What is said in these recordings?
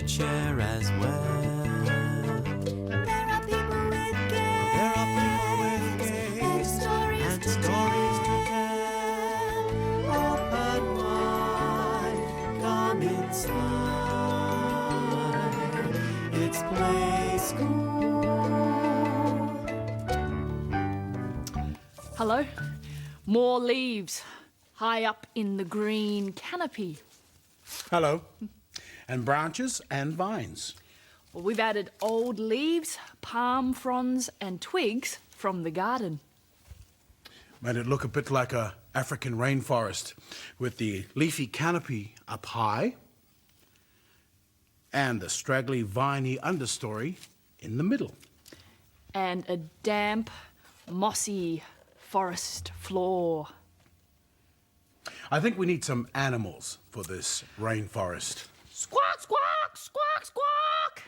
chair as well. There are people with games. There are people with games and stories to tell. Open wide, come inside. It's Play School. Hello. More leaves high up in the green canopy. Hello. And branches and vines. Well, we've added old leaves, palm fronds and twigs from the garden. Made it look a bit like a African rainforest with the leafy canopy up high and the straggly viney understory in the middle. And a damp, mossy forest floor. I think we need some animals for this rainforest. Squawk, squawk, squawk, squawk!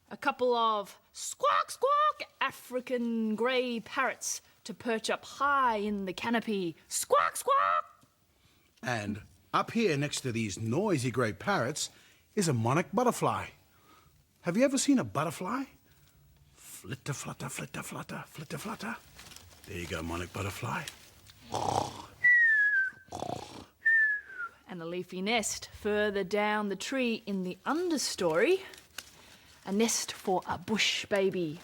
A couple of squawk, squawk African grey parrots to perch up high in the canopy. Squawk, squawk! And up here next to these noisy grey parrots is a monarch butterfly. Have you ever seen a butterfly? Flitter, flutter, flitter, flutter, flitter, flutter. There you go, monarch butterfly. And a leafy nest further down the tree in the understory. A nest for a bush baby.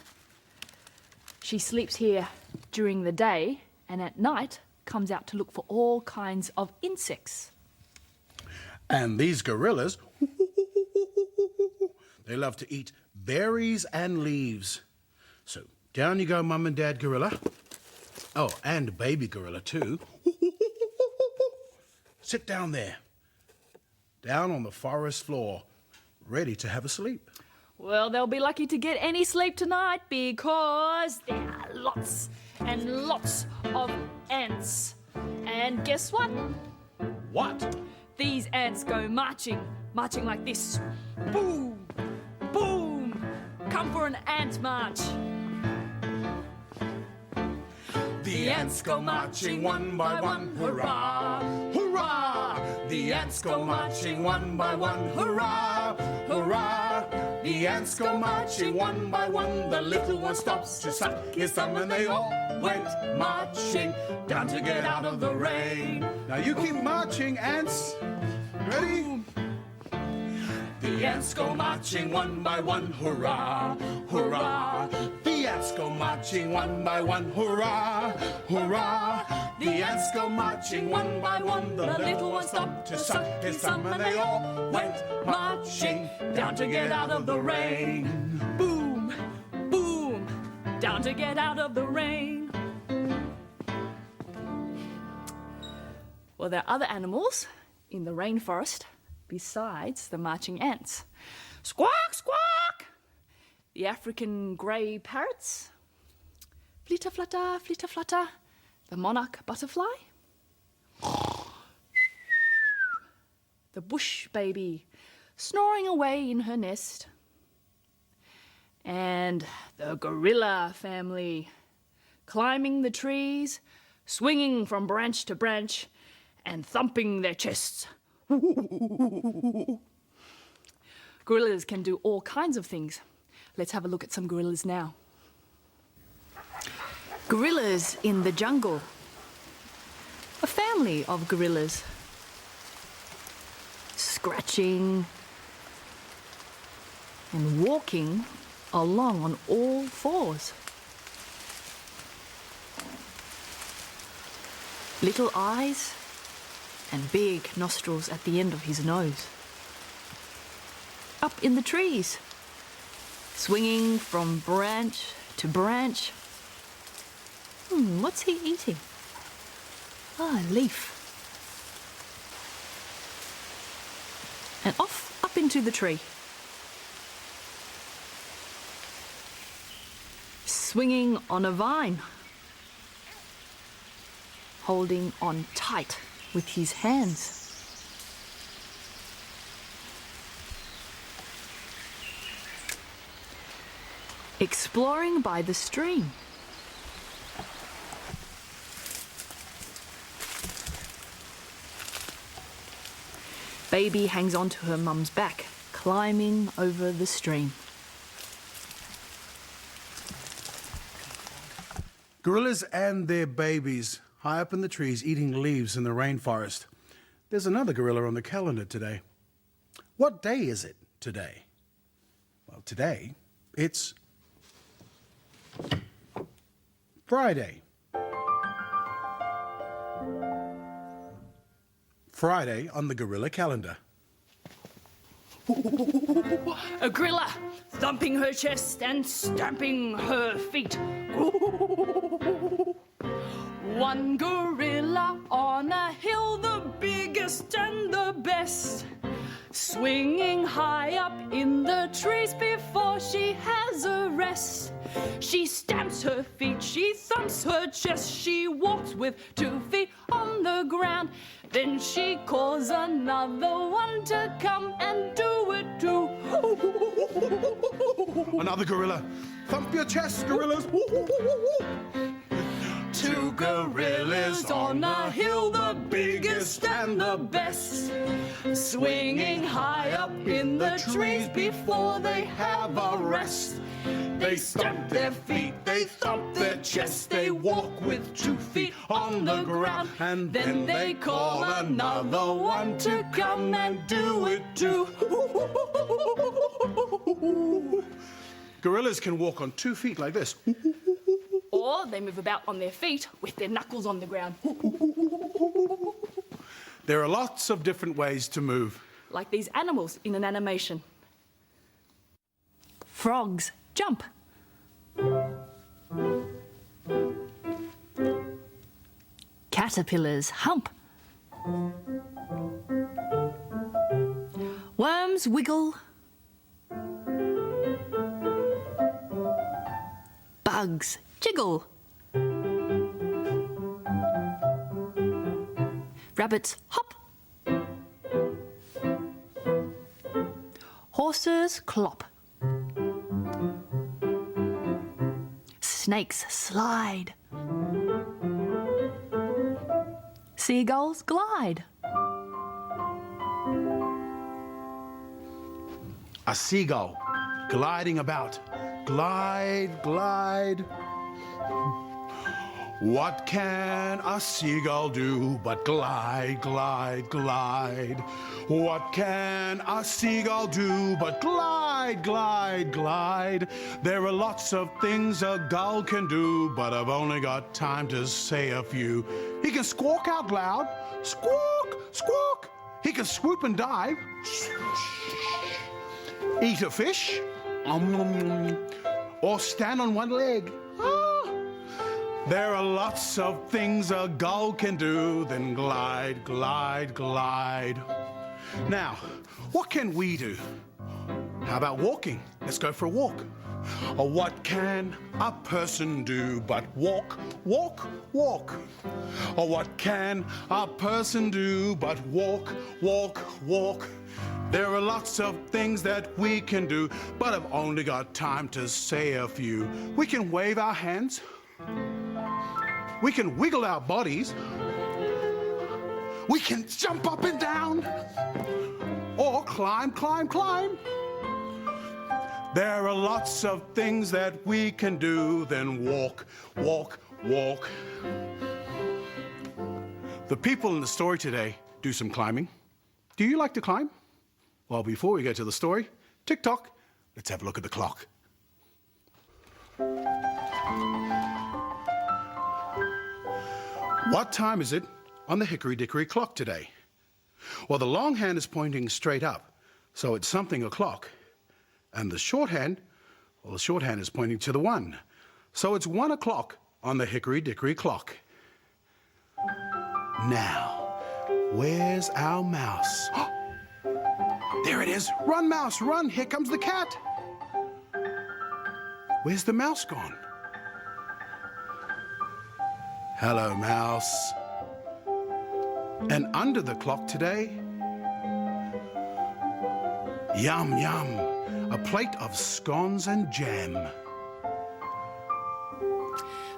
She sleeps here during the day and at night comes out to look for all kinds of insects. And these gorillas, they love to eat berries and leaves. So down you go, Mum and Dad gorilla. Oh, and baby gorilla too. Sit down there, down on the forest floor, ready to have a sleep. Well, they'll be lucky to get any sleep tonight because there are lots and lots of ants. And guess what? What? These ants go marching like this. Boom, boom. Come for an ant march. The ants go marching one by one, hurrah, hurrah! The ants go marching one by one, hurrah, hurrah! The ants go marching one by one. The little one stops to suck his thumb, and they all went marching down to get out of the rain. Now you keep marching, ants. Ready? The ants go marching one by one, hurrah, hurrah! The ants go marching one by one, hurrah, hurrah! The ants go marching one by one. The little one stopped to suck his thumb, and they all went marching down to get out of the rain. Boom, boom. Down to get out of the rain. Well, there are other animals in the rainforest besides the marching ants. Squawk, squawk! The African grey parrots. Flitter, flutter, flitter, flutter. The monarch butterfly. The bush baby snoring away in her nest. And the gorilla family climbing the trees, swinging from branch to branch, and thumping their chests. Gorillas can do all kinds of things. Let's have a look at some gorillas now. Gorillas in the jungle. A family of gorillas. Scratching and walking along on all fours. Little eyes and big nostrils at the end of his nose. Up in the trees, swinging from branch to branch. What's he eating? Ah, a leaf. And off up into the tree. Swinging on a vine. Holding on tight with his hands. Exploring by the stream. Baby hangs on to her mum's back, climbing over the stream. Gorillas and their babies high up in the trees eating leaves in the rainforest. There's another gorilla on the calendar today. What day is it today? Well, today it's Friday. Friday on the gorilla calendar. A gorilla thumping her chest and stamping her feet. One gorilla on a hill, the biggest and the best, swinging high up in the trees before she has a rest. She stamps her feet, she thumps her chest, she walks with 2 feet on the ground. Then she calls another one to come and do it too. Another gorilla. Thump your chest, gorillas. 2 gorillas on a hill, the biggest and the best, swinging high up in the trees before they have a rest. They stamp their feet, they thump their chest, they walk with 2 feet on the ground, and then they call another one to come and do it too. Gorillas can walk on 2 feet like this. Or they move about on their feet with their knuckles on the ground. There are lots of different ways to move. Like these animals in an animation. Frogs jump. Caterpillars hump. Worms wiggle. Bugs jiggle. Rabbits hop. Horses clop. Snakes slide. Seagulls glide. A seagull gliding about. Glide, glide. What can a seagull do but glide, glide, glide? What can a seagull do but glide, glide, glide? There are lots of things a gull can do, but I've only got time to say a few. He can squawk out loud, squawk, squawk. He can swoop and dive, eat a fish, or stand on one leg. There are lots of things a gull can do, then glide, glide, glide. Now, what can we do? How about walking? Let's go for a walk. Or what can a person do but walk, walk, walk? Or what can a person do but walk, walk, walk? There are lots of things that we can do, but I've only got time to say a few. We can wave our hands. We can wiggle our bodies. We can jump up and down. Or climb, climb, climb. There are lots of things that we can do, then walk, walk, walk. The people in the story today do some climbing. Do you like to climb? Well, before we go to the story, tick-tock, let's have a look at the clock. What time is it on the hickory-dickory clock today? Well, the long hand is pointing straight up, so it's something o'clock. And the short hand, well, the short hand is pointing to the 1. So it's 1 o'clock on the hickory-dickory clock. Now, where's our mouse? There it is. Run, mouse, run. Here comes the cat. Where's the mouse gone? Hello, mouse. And under the clock today, yum, yum, a plate of scones and jam.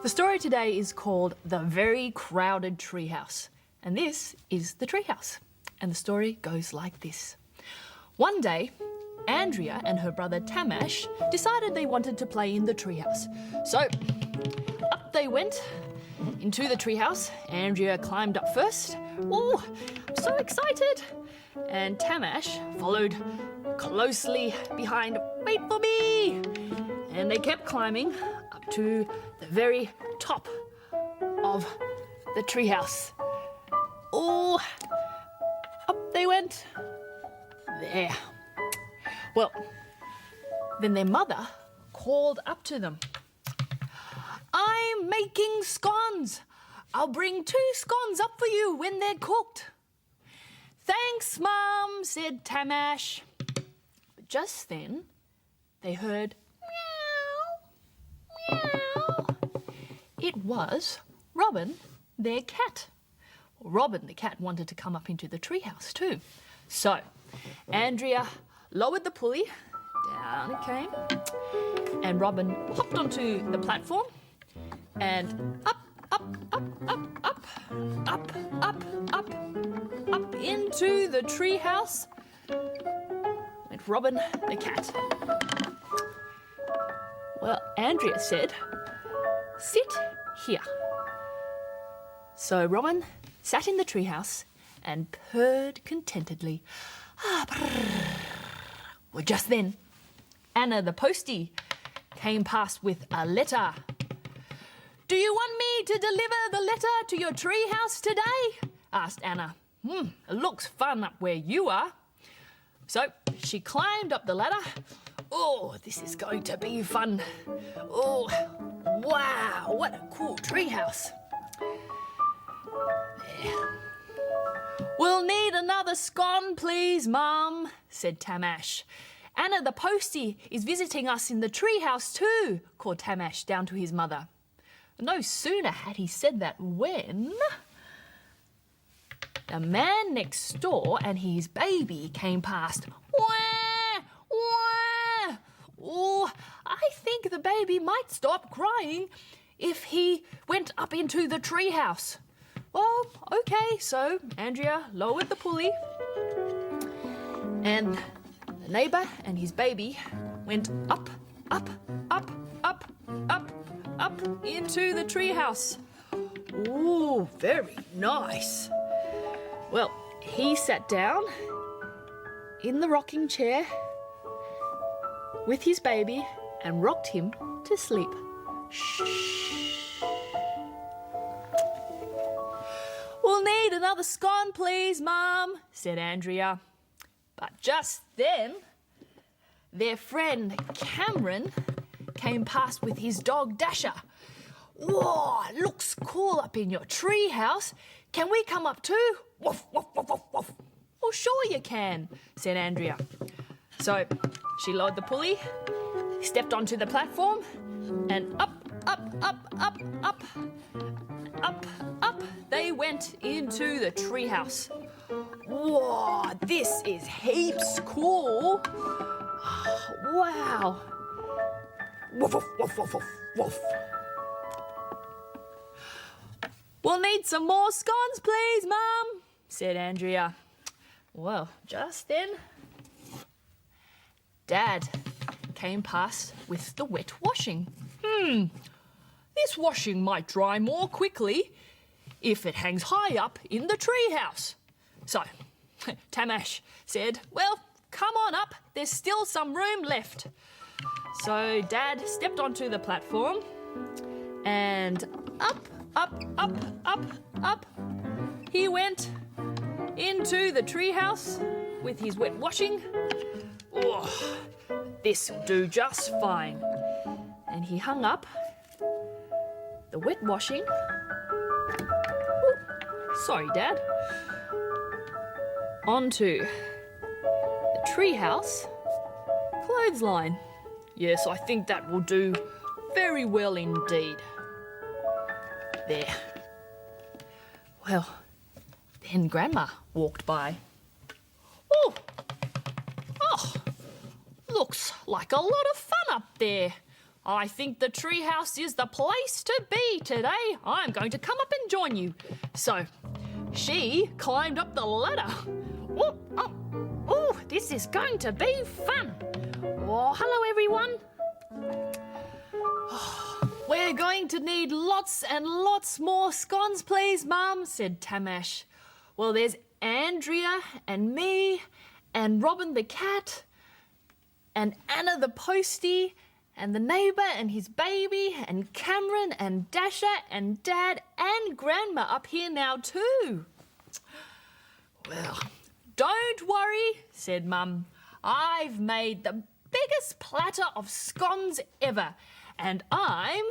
The story today is called The Very Crowded Treehouse, and this is the treehouse. And the story goes like this. One day, Andrea and her brother Tamash decided they wanted to play in the treehouse. So up they went into the treehouse. Andrea climbed up first. Oh, I'm so excited. And Tamash followed closely behind. Wait for me! And they kept climbing up to the very top of the treehouse. Oh, up they went. There. Well, then their mother called up to them. I'm making scones. I'll bring 2 scones up for you when they're cooked. Thanks, Mum, said Tamash. But just then, they heard meow, meow. It was Robin, their cat. Robin, the cat, wanted to come up into the treehouse too. So, Andrea lowered the pulley, down it came, and Robin hopped onto the platform, and up, up, up, up, up, up, up, up, up into the treehouse went Robin the cat. Well, Andrea said, sit here. So Robin sat in the treehouse and purred contentedly. Well, just then, Anna the postie came past with a letter. Do you want me to deliver the letter to your treehouse today? Asked Anna. It looks fun up where you are. So she climbed up the ladder. Oh, this is going to be fun. Oh, wow, what a cool treehouse. There. We'll need another scone, please, Mum, said Tamash. Anna the postie is visiting us in the treehouse too, called Tamash down to his mother. No sooner had he said that when the man next door and his baby came past. Wah! Wah! Oh, I think the baby might stop crying if he went up into the treehouse. Well, okay, so Andrea lowered the pulley and the neighbour and his baby went up, up, up, up, up, up into the treehouse. Ooh, very nice. Well, he sat down in the rocking chair with his baby and rocked him to sleep. Shh. We'll need another scone, please, Mum, said Andrea. But just then, their friend Cameron came past with his dog Dasher. Whoa, looks cool up in your treehouse. Can we come up too? Woof, woof, woof, woof, woof. Well, sure you can, said Andrea. So she lowered the pulley, stepped onto the platform, and up, up, up, up, up, up, up they went into the treehouse. Whoa, this is heaps cool. Wow. Woof, woof, woof, woof, woof, woof. We'll need some more scones, please, Mum, said Andrea. Well, just then, Dad came past with the wet washing. This washing might dry more quickly if it hangs high up in the treehouse. So, Tamash said, well, come on up, there's still some room left. So Dad stepped onto the platform and up, up, up, up, up he went into the treehouse with his wet washing. Oh, this'll do just fine. And he hung up the wet washing. Ooh, sorry, Dad. Onto the treehouse clothesline. Yes, I think that will do very well indeed. There. Well, then Grandma walked by. Oh, looks like a lot of fun up there. I think the treehouse is the place to be today. I'm going to come up and join you. So she climbed up the ladder. Oh, this is going to be fun. Oh, hello, everyone. We're going to need lots and lots more scones, please, Mum, said Tamash. Well, there's Andrea and me and Robin the cat and Anna the postie and the neighbour and his baby and Cameron and Dasher and Dad and Grandma up here now too. Well, don't worry, said Mum. I've made the biggest platter of scones ever, and I'm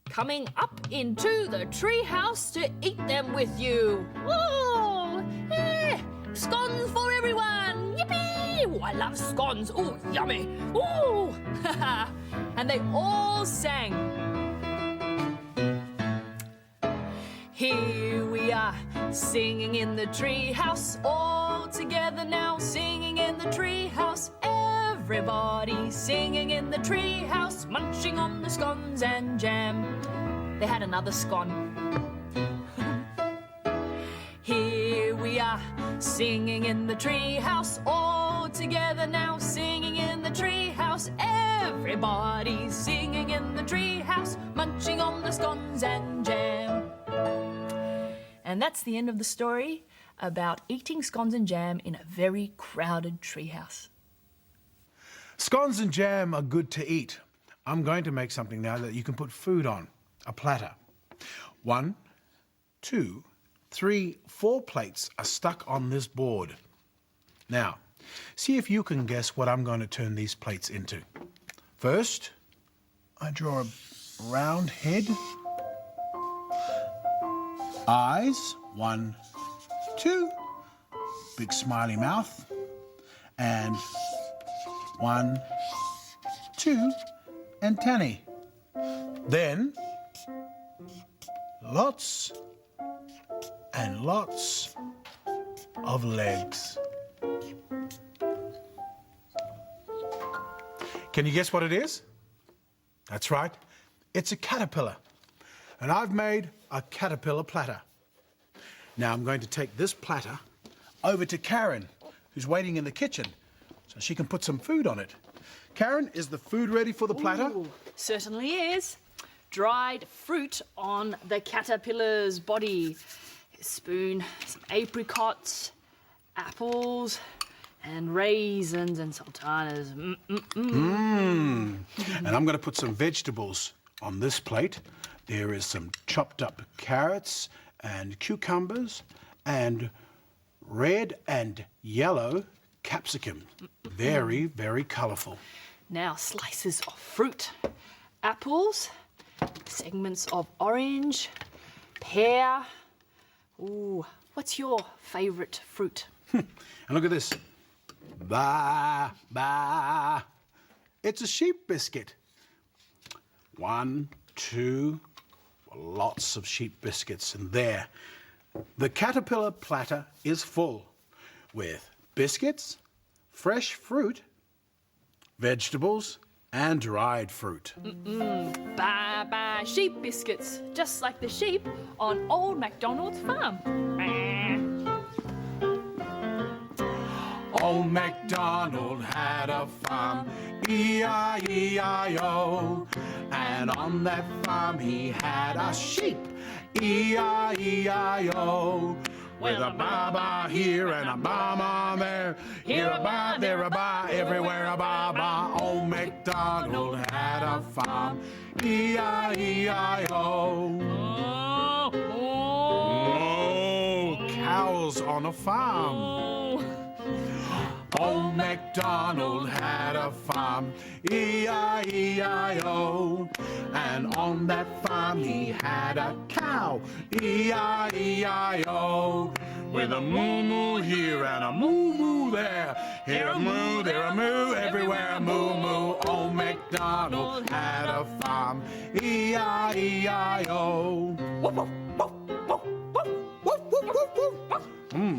coming up into the treehouse to eat them with you. Whoa! Scones for everyone! Yippee! Oh, I love scones. Oh, yummy. Oh! And they all sang. Here we are, singing in the treehouse, all together now, singing in the treehouse. Everybody singing in the treehouse, munching on the scones and jam. They had another scone. Here we are, singing in the treehouse, all together now, singing in the treehouse. Everybody singing in the treehouse, munching on the scones and jam. And that's the end of the story about eating scones and jam in a very crowded treehouse. Scones and jam are good to eat. I'm going to make something now that you can put food on, a platter. 1, 2, 3, 4 plates are stuck on this board. Now, see if you can guess what I'm going to turn these plates into. First, I draw a round head. Eyes, 1, 2. Big smiley mouth. And 1, 2, antennae. Then, lots and lots of legs. Can you guess what it is? That's right, it's a caterpillar. And I've made a caterpillar platter. Now I'm going to take this platter over to Karen, who's waiting in the kitchen, so she can put some food on it. Karen, is the food ready for the platter? Ooh, certainly is. Dried fruit on the caterpillar's body. A spoon, some apricots, apples, and raisins and sultanas. And I'm going to put some vegetables on this plate. There is some chopped up carrots and cucumbers and red and yellow capsicum. Very, very colourful. Now slices of fruit. Apples, segments of orange, pear. Ooh, what's your favourite fruit? And look at this. Bah, bah. It's a sheep biscuit. 1, 2, lots of sheep biscuits. And there, the caterpillar platter is full with biscuits, fresh fruit, vegetables, and dried fruit. Bye bye sheep biscuits, just like the sheep on Old MacDonald's farm. Old MacDonald had a farm, E-I-E-I-O. And on that farm he had a sheep, E-I-E-I-O. With a ba-ba here and a ba-ba there, here a ba, there a ba, everywhere a ba-ba. Old MacDonald had a farm, E-I-E-I-O. Oh, cows on a farm. Old MacDonald had a farm, E-I-E-I-O. And on that farm he had a cow, E-I-E-I-O. With a moo-moo here and a moo-moo there, here a moo, there a moo, everywhere a moo-moo. Old MacDonald had a farm, E-I-E-I-O.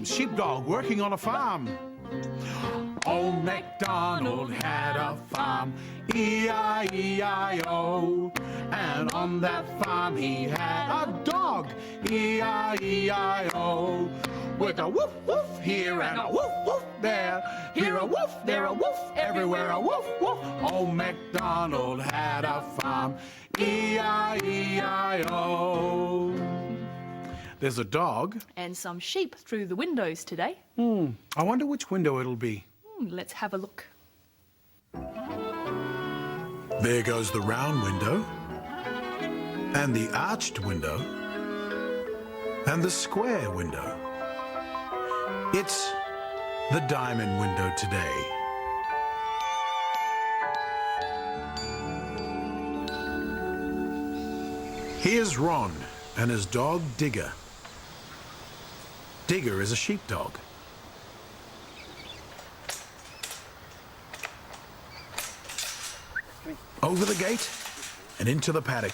Sheepdog working on a farm. Old MacDonald had a farm, E-I-E-I-O. And on that farm he had a dog, E-I-E-I-O. with a woof woof here and a woof woof there. Here a woof, there a woof, everywhere a woof woof. Old MacDonald had a farm, E-I-E-I-O. There's a dog. And some sheep through the windows today. I wonder which window it'll be. Let's have a look. There goes the round window, and the arched window, and the square window. It's the diamond window today. Here's Ron and his dog Digger. Digger is a sheepdog. Over the gate and into the paddock.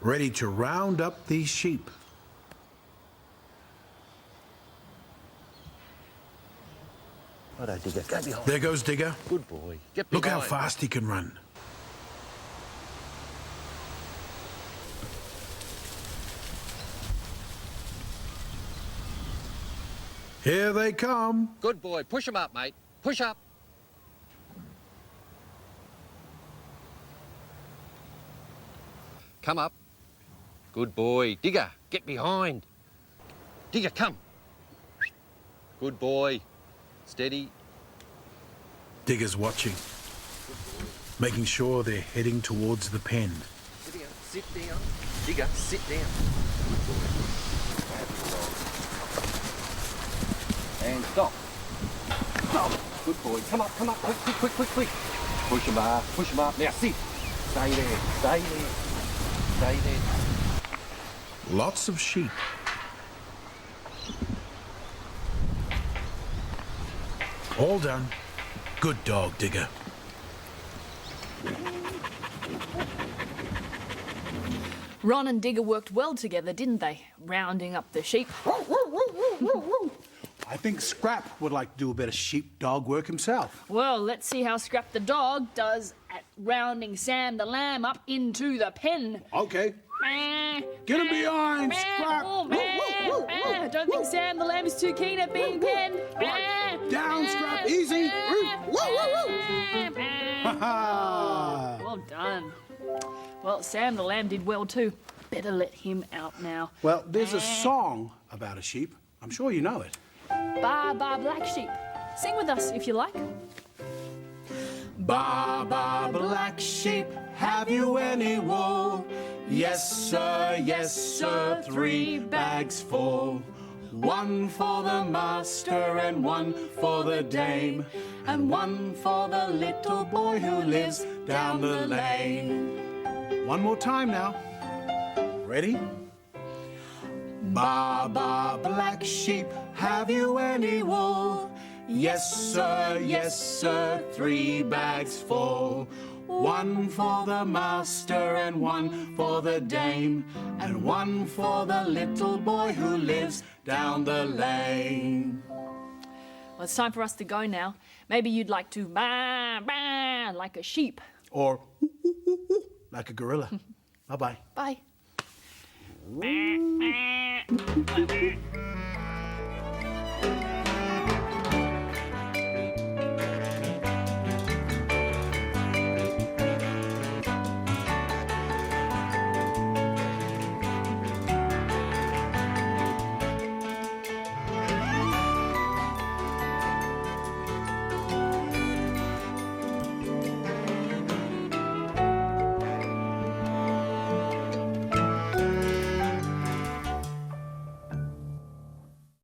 Ready to round up these sheep. Righto, Digger. Go behind. There goes Digger. Good boy. Get Look behind. how fast he can run. Here they come. Good boy. Push him up, mate. Push up. Come up. Good boy. Digger, get behind. Digger, come. Good boy. Steady. Digger's watching, making sure they're heading towards the pen. Sit down. Sit down. Digger, sit down. Good boy. And stop. Stop. Good boy. Come up, come up. Quick, quick, quick, quick, quick. Push him up. Push him up. Now sit. Stay there. Stay there. Stay there. Lots of sheep. All done. Good dog, Digger. Ron and Digger worked well together, didn't they? Rounding up the sheep. I think Scrap would like to do a bit of sheepdog work himself. Well, let's see how Scrap the dog does at rounding Sam the lamb up into the pen. Okay. Get him behind, Scrap. Oh, I don't think Sam the lamb is too keen at being penned. Down, Scrap. Easy. Ha-ha. Well done. Well, Sam the lamb did well too. Better let him out now. Well, there's a song about a sheep. I'm sure you know it. Ba ba black sheep. Sing with us if you like. Ba, ba, black sheep, have you any wool? Yes, sir, 3 bags full. 1 for the master and 1 for the dame, and 1 for the little boy who lives down the lane. One more time now. Ready? Ba, ba, black sheep, have you any wool? Yes, sir, 3 bags full. 1 for the master and 1 for the dame, and 1 for the little boy who lives down the lane. Well, it's time for us to go now. Maybe you'd like to ba ba like a sheep. Or like a gorilla. Bye-bye. Bye.